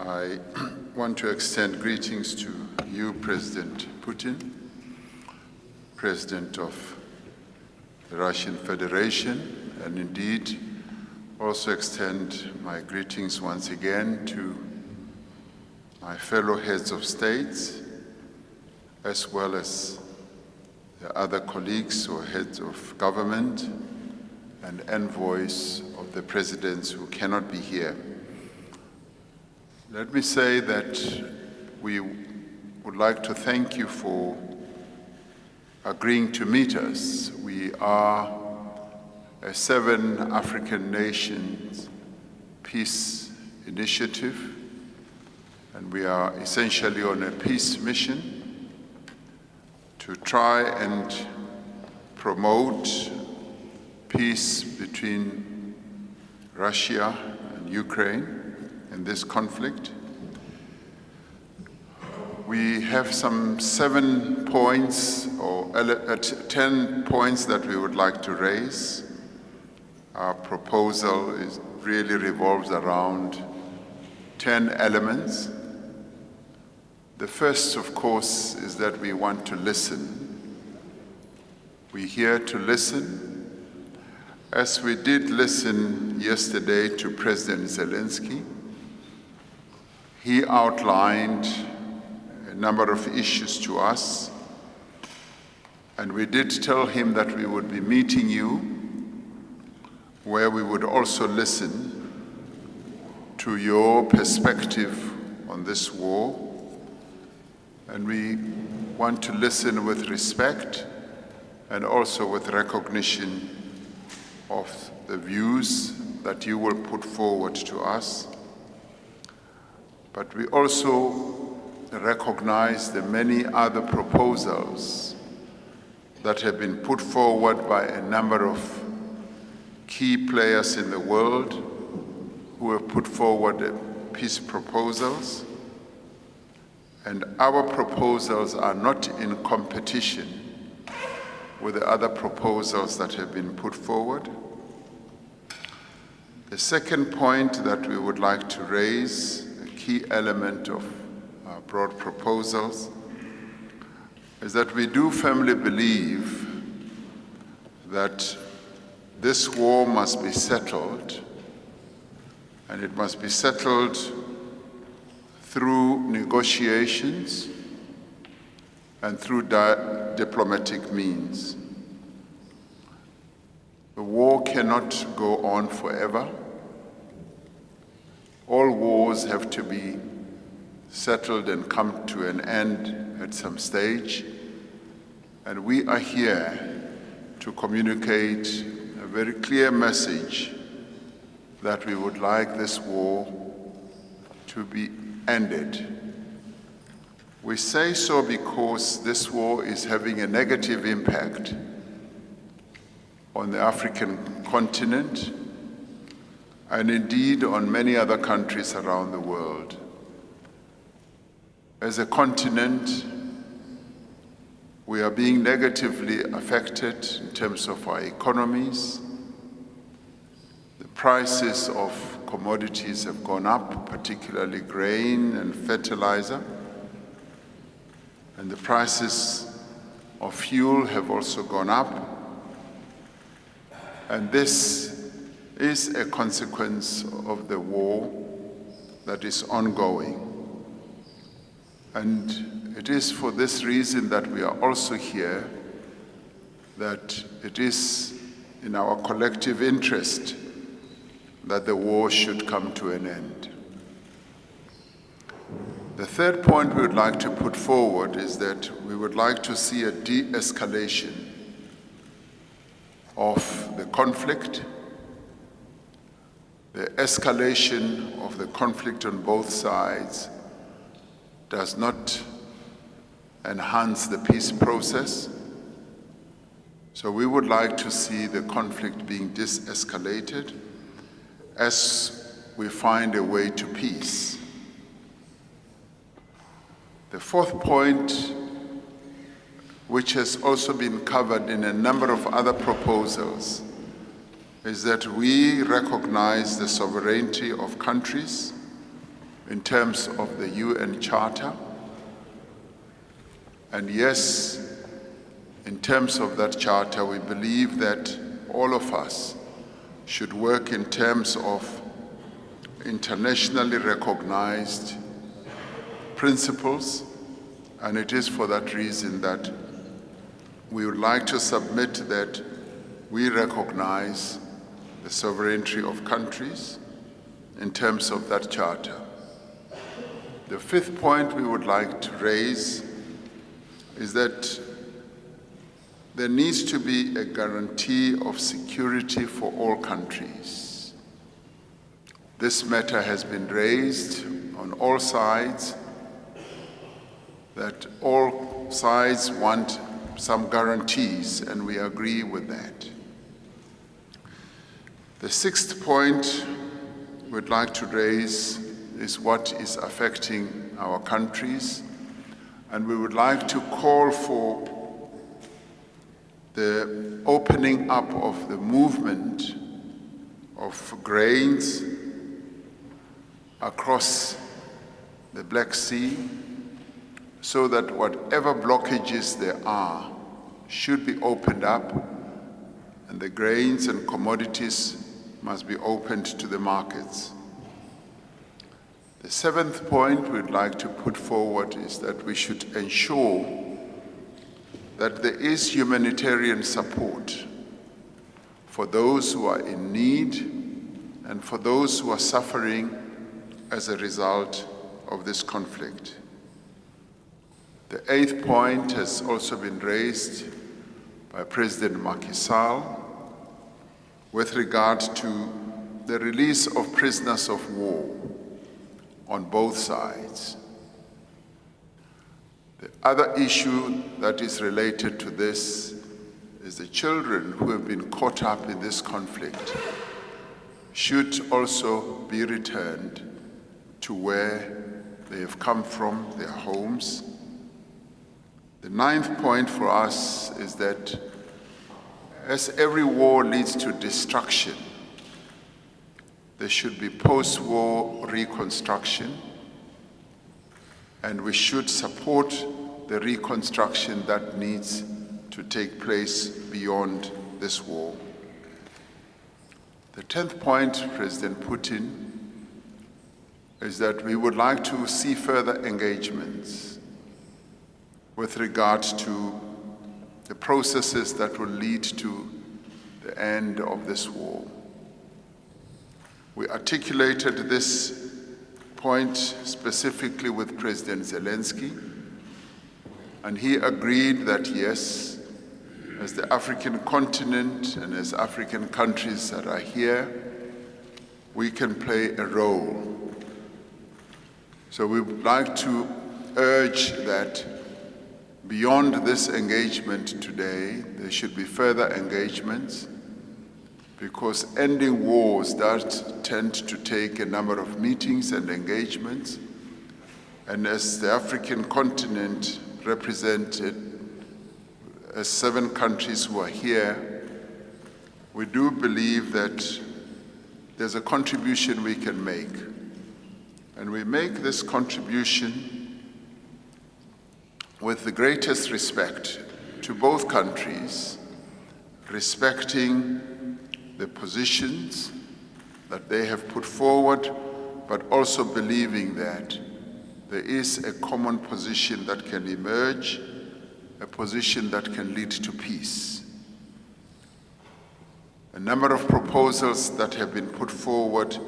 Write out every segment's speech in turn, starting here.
I want to extend greetings to you, President Putin, President of the Russian Federation, and indeed also extend my greetings once again to my fellow heads of states, as well as the other colleagues or heads of government and envoys of the presidents who cannot be here. Let me say that we would like to thank you for agreeing to meet us. We are a 7 African nations peace initiative, and we are essentially on a peace mission to try and promote peace between Russia and Ukraine in this conflict. We have some 7 points or 10 points that we would like to raise. Our proposal really revolves around 10 elements. The first, of course, is that we want to listen. We're here to listen. As we did listen yesterday to President Zelensky, he outlined a number of issues to us, and we did tell him that we would be meeting you, where we would also listen to your perspective on this war, and we want to listen with respect and also with recognition of the views that you will put forward to us. But we also recognize the many other proposals that have been put forward by a number of key players in the world who have put forward peace proposals. And our proposals are not in competition with the other proposals that have been put forward. The second point that we would like to raise, a key element of our broad proposals, is that we do firmly believe that this war must be settled, and it must be settled through negotiations and through diplomatic means. The war cannot go on forever. All wars have to be settled and come to an end at some stage. And we are here to communicate a very clear message that we would like this war to be ended. We say so because this war is having a negative impact on the African continent and indeed on many other countries around the world. As a continent, we are being negatively affected in terms of our economies. The prices of commodities have gone up, particularly grain and fertilizer. And the prices of fuel have also gone up. And this is a consequence of the war that is ongoing. And it is for this reason that we are also here, that it is in our collective interest that the war should come to an end. The third point we would like to put forward is that we would like to see a de-escalation of the conflict. The escalation of the conflict on both sides does not enhance the peace process. So we would like to see the conflict being de-escalated as we find a way to peace. The fourth point, which has also been covered in a number of other proposals, is that we recognize the sovereignty of countries in terms of the UN Charter. And yes, in terms of that charter, we believe that all of us should work in terms of internationally recognized principles, and it is for that reason that we would like to submit that we recognize the sovereignty of countries in terms of that charter. The fifth point we would like to raise is that there needs to be a guarantee of security for all countries. This matter has been raised on all sides, that all sides want some guarantees, and we agree with that. The sixth point we'd like to raise is what is affecting our countries, and we would like to call for the opening up of the movement of grains across the Black Sea, so that whatever blockages there are should be opened up, and the grains and commodities must be opened to the markets. The seventh point we'd like to put forward is that we should ensure that there is humanitarian support for those who are in need and for those who are suffering as a result of this conflict. The eighth point has also been raised by President Macky Sall with regard to the release of prisoners of war on both sides. The other issue that is related to this is the children who have been caught up in this conflict should also be returned to where they have come from, their homes. The ninth point for us is that as every war leads to destruction, there should be post-war reconstruction, and we should support the reconstruction that needs to take place beyond this war. The 10th point, President Putin, is that we would like to see further engagements with regard to the processes that will lead to the end of this war. We articulated this point specifically with President Zelensky, and he agreed that yes, as the African continent and as African countries that are here, we can play a role. So we would like to urge that beyond this engagement today, there should be further engagements, because ending wars does tend to take a number of meetings and engagements. And as the African continent represented as 7 countries who are here, we do believe that there's a contribution we can make. And we make this contribution with the greatest respect to both countries, respecting the positions that they have put forward, but also believing that there is a common position that can emerge, a position that can lead to peace. A number of proposals that have been put forward,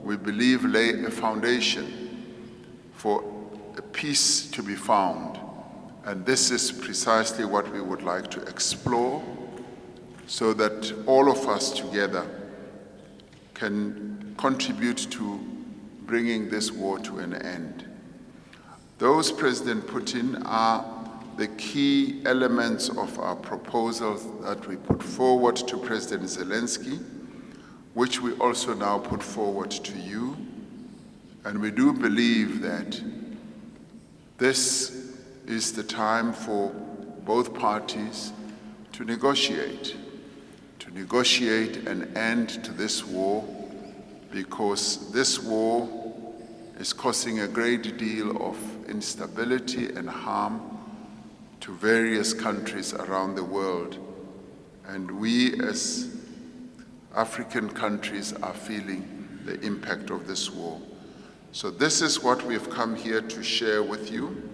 we believe, lay a foundation for a peace to be found. And this is precisely what we would like to explore, so that all of us together can contribute to bringing this war to an end. Those, President Putin, are the key elements of our proposals that we put forward to President Zelensky, which we also now put forward to you. And we do believe that this is the time for both parties to negotiate an end to this war, because this war is causing a great deal of instability and harm to various countries around the world. And we as African countries are feeling the impact of this war. So this is what we've come here to share with you.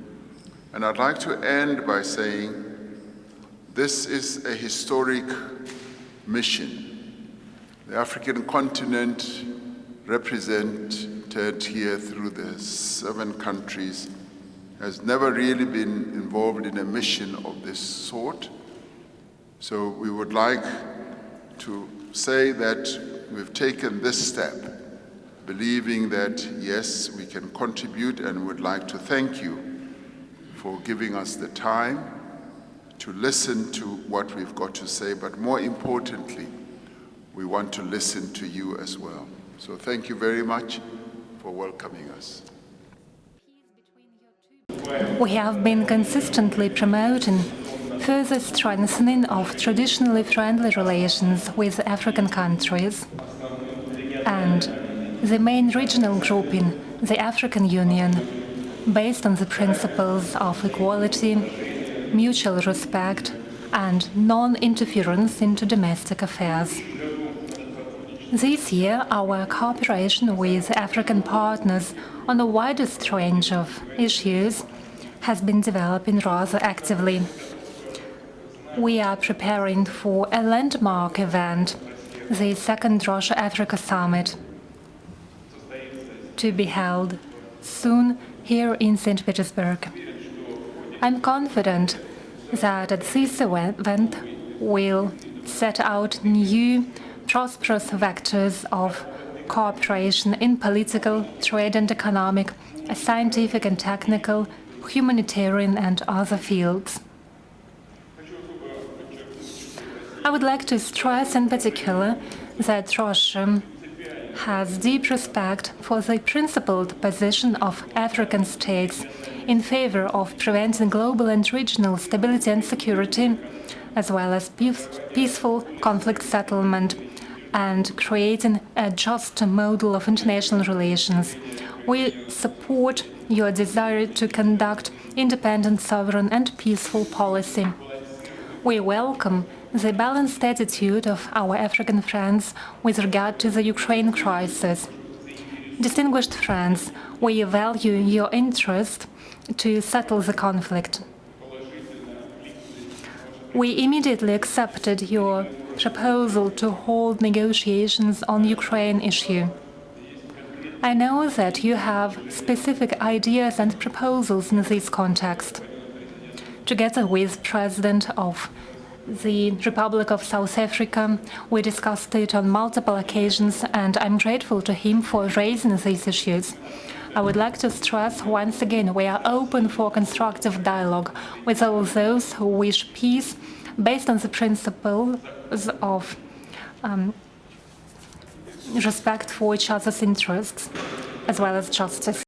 And I'd like to end by saying this is a historic mission. The African continent, represented here through the 7 countries, has never really been involved in a mission of this sort. So we would like to say that we've taken this step, believing that, yes, we can contribute, and would like to thank you for giving us the time to listen to what we've got to say, but more importantly, we want to listen to you as well. So thank you very much for welcoming us. We have been consistently promoting further strengthening of traditionally friendly relations with African countries, and the main regional grouping, the African Union, based on the principles of equality, mutual respect, and non-interference into domestic affairs. This year, our cooperation with African partners on the widest range of issues has been developing rather actively. We are preparing for a landmark event, the second Russia-Africa Summit, to be held soon here in St. Petersburg. I'm confident that at this event we'll set out new, prosperous vectors of cooperation in political, trade and economic, scientific and technical, humanitarian and other fields. I would like to stress in particular that Russia has deep respect for the principled position of African states in favor of preventing global and regional stability and security, as well as peaceful conflict settlement and creating a just model of international relations. We support your desire to conduct independent, sovereign and peaceful policy. We welcome the balanced attitude of our African friends with regard to the Ukraine crisis. Distinguished friends, we value your interest to settle the conflict. We immediately accepted your proposal to hold negotiations on Ukraine issue. I know that you have specific ideas and proposals in this context. Together with President of the Republic of South Africa, we discussed it on multiple occasions, and I'm grateful to him for raising these issues. I would like to stress once again we are open for constructive dialogue with all those who wish peace based on the principles of respect for each other's interests, as well as justice.